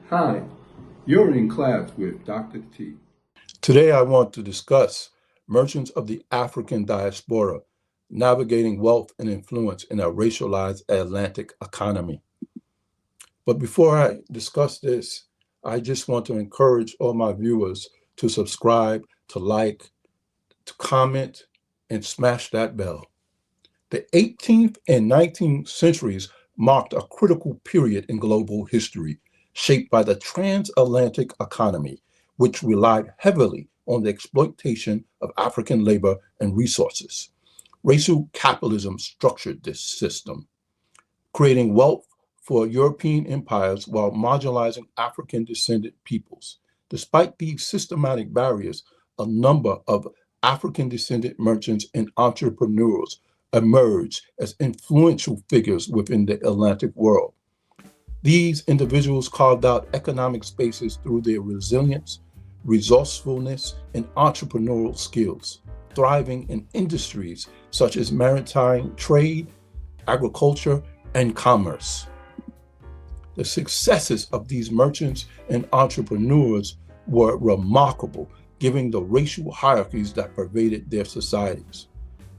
Hi, you're in class with Dr. T. Today, I want to discuss merchants of the African diaspora navigating wealth and influence in a racialized Atlantic economy. But before I discuss this, I just want to encourage all my viewers to subscribe, to like, to comment, and smash that bell. The 18th and 19th centuries marked a critical period in global history, shaped by the transatlantic economy, which relied heavily on the exploitation of African labor and resources. Racial capitalism structured this system, creating wealth for European empires while marginalizing African descended peoples. Despite these systematic barriers, a number of African descended merchants and entrepreneurs emerged as influential figures within the Atlantic world. These individuals carved out economic spaces through their resilience, resourcefulness, and entrepreneurial skills, thriving in industries such as maritime trade, agriculture, and commerce. The successes of these merchants and entrepreneurs were remarkable, given the racial hierarchies that pervaded their societies.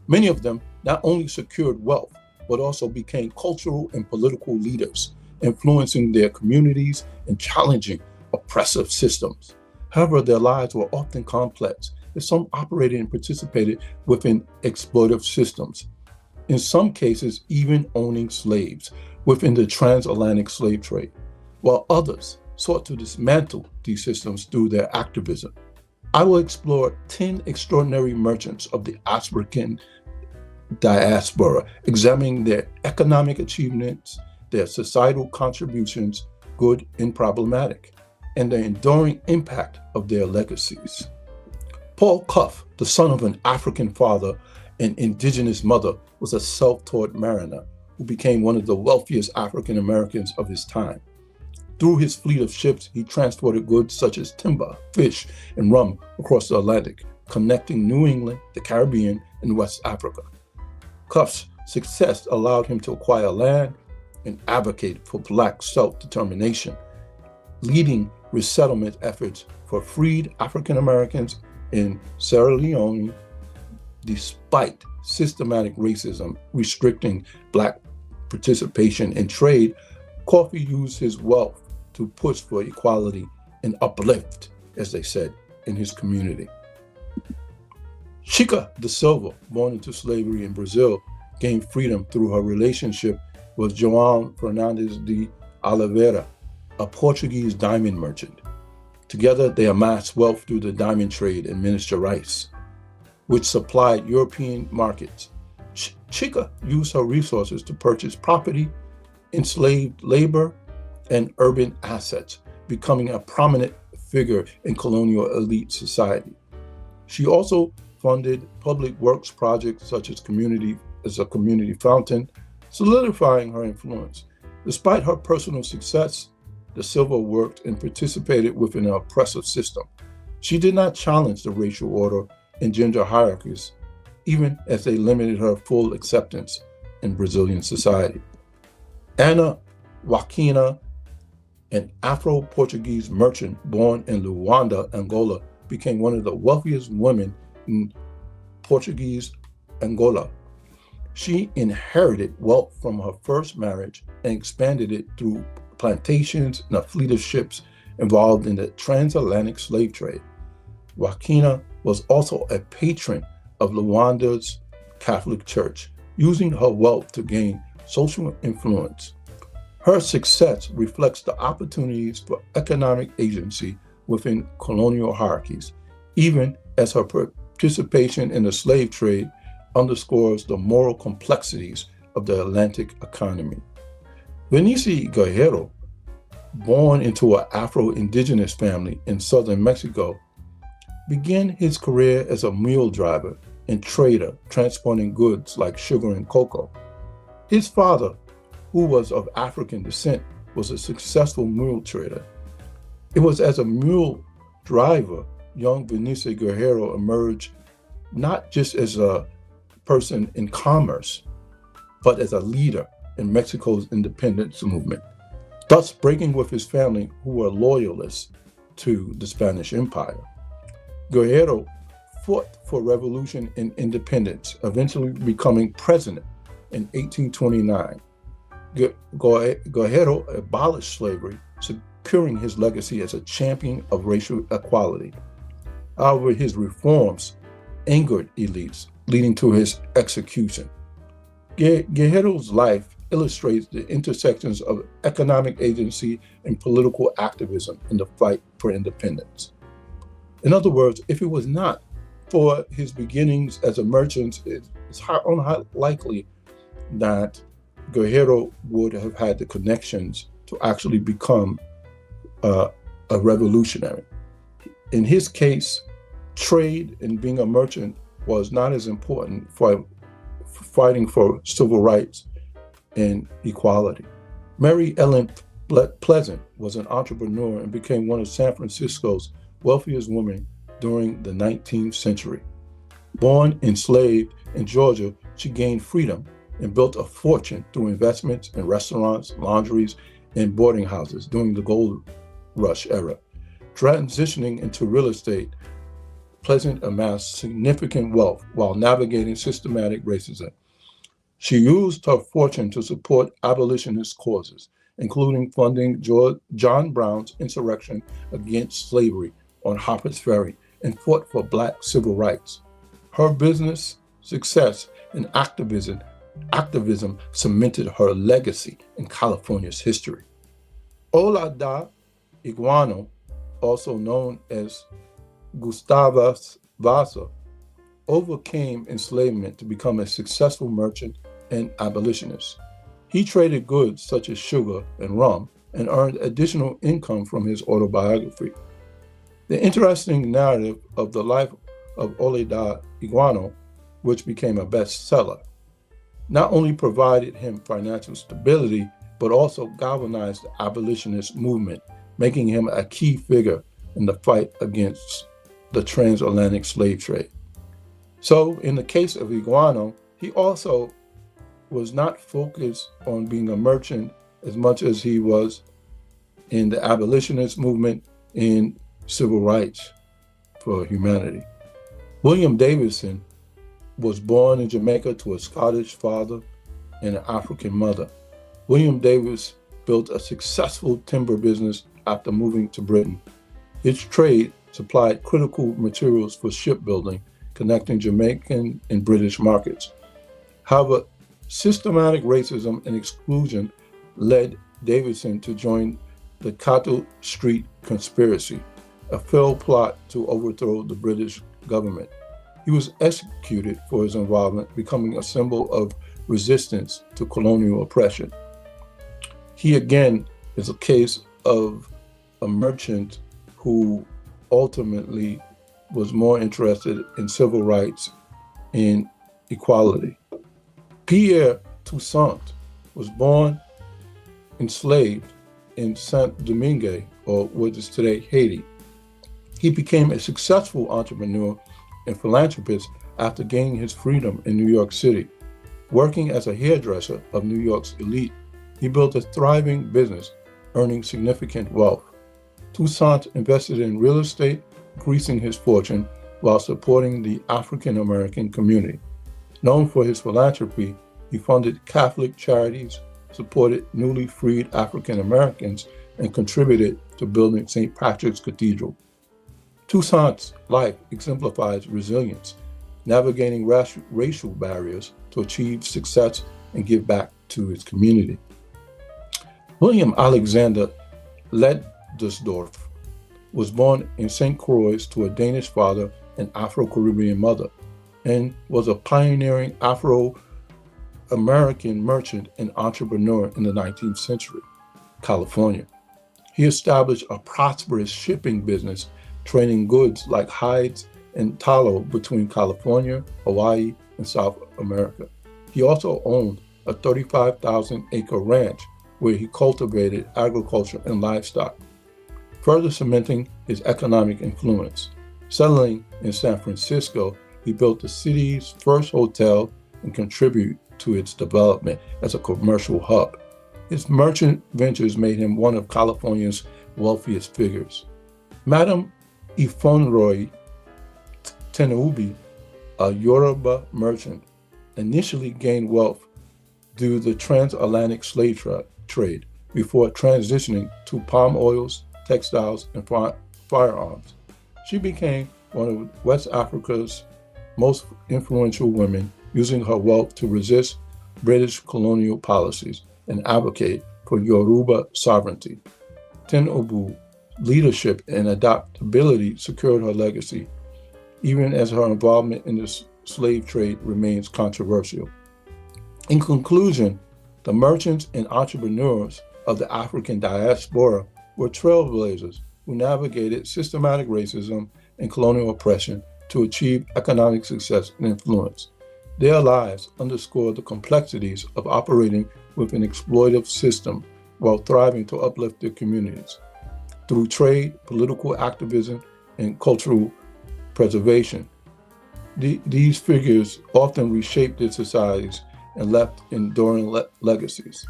Many of them not only secured wealth, but also became cultural and political leaders, influencing their communities and challenging oppressive systems. However, their lives were often complex, as some operated and participated within exploitative systems, in some cases even owning slaves within the transatlantic slave trade, while others sought to dismantle these systems through their activism. I will explore 10 extraordinary merchants of the African diaspora, examining their economic achievements, their societal contributions, good and problematic, and the enduring impact of their legacies. Paul Cuff, the son of an African father and indigenous mother, was a self-taught mariner who became one of the wealthiest African Americans of his time. Through his fleet of ships, he transported goods such as timber, fish, and rum across the Atlantic, connecting New England, the Caribbean, and West Africa. Cuff's success allowed him to acquire land and advocate for Black self-determination, leading resettlement efforts for freed African Americans in Sierra Leone, despite systematic racism restricting Black participation in trade. Coffee used his wealth to push for equality and uplift, as they said, in his community. Chica da Silva, born into slavery in Brazil, gained freedom through her relationship with João Fernandes de Oliveira, a Portuguese diamond merchant. Together, they amassed wealth through the diamond trade and miniature rice, which supplied European markets. Chica used her resources to purchase property, enslaved labor, and urban assets, becoming a prominent figure in colonial elite society. She also funded public works projects such as a community fountain, solidifying her influence. Despite her personal success, Da Silva worked and participated within an oppressive system. She did not challenge the racial order and gender hierarchies, even as they limited her full acceptance in Brazilian society. Ana Joaquina, an Afro-Portuguese merchant born in Luanda, Angola, became one of the wealthiest women in Portuguese Angola. She inherited wealth from her first marriage and expanded it through plantations and a fleet of ships involved in the transatlantic slave trade. Joaquina was also a patron of Luanda's Catholic Church, using her wealth to gain social influence. Her success reflects the opportunities for economic agency within colonial hierarchies, even as her participation in the slave trade underscores the moral complexities of the Atlantic economy. Benicio Guerrero, born into an Afro-Indigenous family in southern Mexico, began his career as a mule driver and trader transporting goods like sugar and cocoa. His father, who was of African descent, was a successful mule trader. It was as a mule driver young Benicio Guerrero emerged not just as a person in commerce, but as a leader in Mexico's independence movement. thus breaking with his family who were loyalists to the Spanish Empire. Guerrero fought for revolution and independence, eventually becoming president in 1829. Guerrero abolished slavery, securing his legacy as a champion of racial equality. However, his reforms angered elites, leading to his execution. Guerrero's life illustrates the intersections of economic agency and political activism in the fight for independence. In other words, if it was not for his beginnings as a merchant, it's unlikely that Guerrero would have had the connections to actually become a revolutionary. In his case, trade and being a merchant was not as important for fighting for civil rights and equality. Mary Ellen Pleasant was an entrepreneur and became one of San Francisco's wealthiest women during the 19th century. Born enslaved in Georgia, she gained freedom and built a fortune through investments in restaurants, laundries, and boarding houses during the gold rush era. Transitioning into real estate, Pleasant amassed significant wealth while navigating systematic racism. She used her fortune to support abolitionist causes, including funding John Brown's insurrection against slavery on Harper's Ferry and fought for Black civil rights. Her business success and activism cemented her legacy in California's history. Olaudah Iguano, also known as Gustavus Vasa, overcame enslavement to become a successful merchant and abolitionist. He traded goods such as sugar and rum and earned additional income from his autobiography. The interesting narrative of the life of Olaudah Iguano, which became a bestseller, not only provided him financial stability, but also galvanized the abolitionist movement, making him a key figure in the fight against the transatlantic slave trade. So in the case of Iguano, he also was not focused on being a merchant as much as he was in the abolitionist movement in civil rights for humanity. William Davidson was born in Jamaica to a Scottish father and an African mother. William Davis built a successful timber business after moving to Britain. Its trade supplied critical materials for shipbuilding, connecting Jamaican and British markets. However, systematic racism and exclusion led Davidson to join the Cato Street Conspiracy, a failed plot to overthrow the British government. He was executed for his involvement, becoming a symbol of resistance to colonial oppression. He again is a case of a merchant who ultimately was more interested in civil rights and equality. Pierre Toussaint was born enslaved in Saint-Domingue, or what is today Haiti. He became a successful entrepreneur and philanthropist after gaining his freedom in New York City. Working as a hairdresser of New York's elite, he built a thriving business, earning significant wealth. Toussaint invested in real estate, increasing his fortune while supporting the African American community. Known for his philanthropy, he funded Catholic charities, supported newly freed African Americans, and contributed to building St. Patrick's Cathedral. Toussaint's life exemplifies resilience, navigating racial barriers to achieve success and give back to his community. William Alexander Leidesdorff was born in St. Croix to a Danish father and Afro-Caribbean mother, and was a pioneering Afro-American merchant and entrepreneur in the 19th century, California. He established a prosperous shipping business, trading goods like hides and tallow between California, Hawaii, and South America. He also owned a 35,000-acre ranch where he cultivated agriculture and livestock, further cementing his economic influence. Settling in San Francisco, he built the city's first hotel and contributed to its development as a commercial hub. His merchant ventures made him one of California's wealthiest figures. Madame Ifonroy Tenoubi, a Yoruba merchant, initially gained wealth through the transatlantic slave trade before transitioning to palm oils, textiles, and firearms. She became one of West Africa's most influential women, using her wealth to resist British colonial policies and advocate for Yoruba sovereignty. Tinubu's leadership and adaptability secured her legacy, even as her involvement in the slave trade remains controversial. In conclusion, the merchants and entrepreneurs of the African diaspora were trailblazers who navigated systematic racism and colonial oppression to achieve economic success and influence. Their lives underscore the complexities of operating with an exploitive system while thriving to uplift their communities. Through trade, political activism, and cultural preservation, these figures often reshaped their societies and left enduring legacies.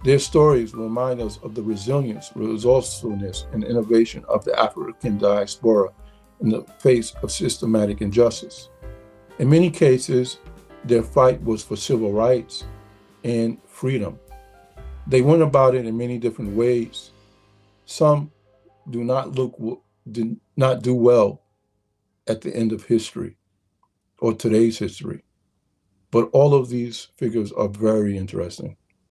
Their stories remind us of the resilience, resourcefulness, and innovation of the African diaspora in the face of systematic injustice. In many cases, their fight was for civil rights and freedom. They went about it in many different ways. Some did not do well at the end of history or today's history. But all of these figures are very interesting.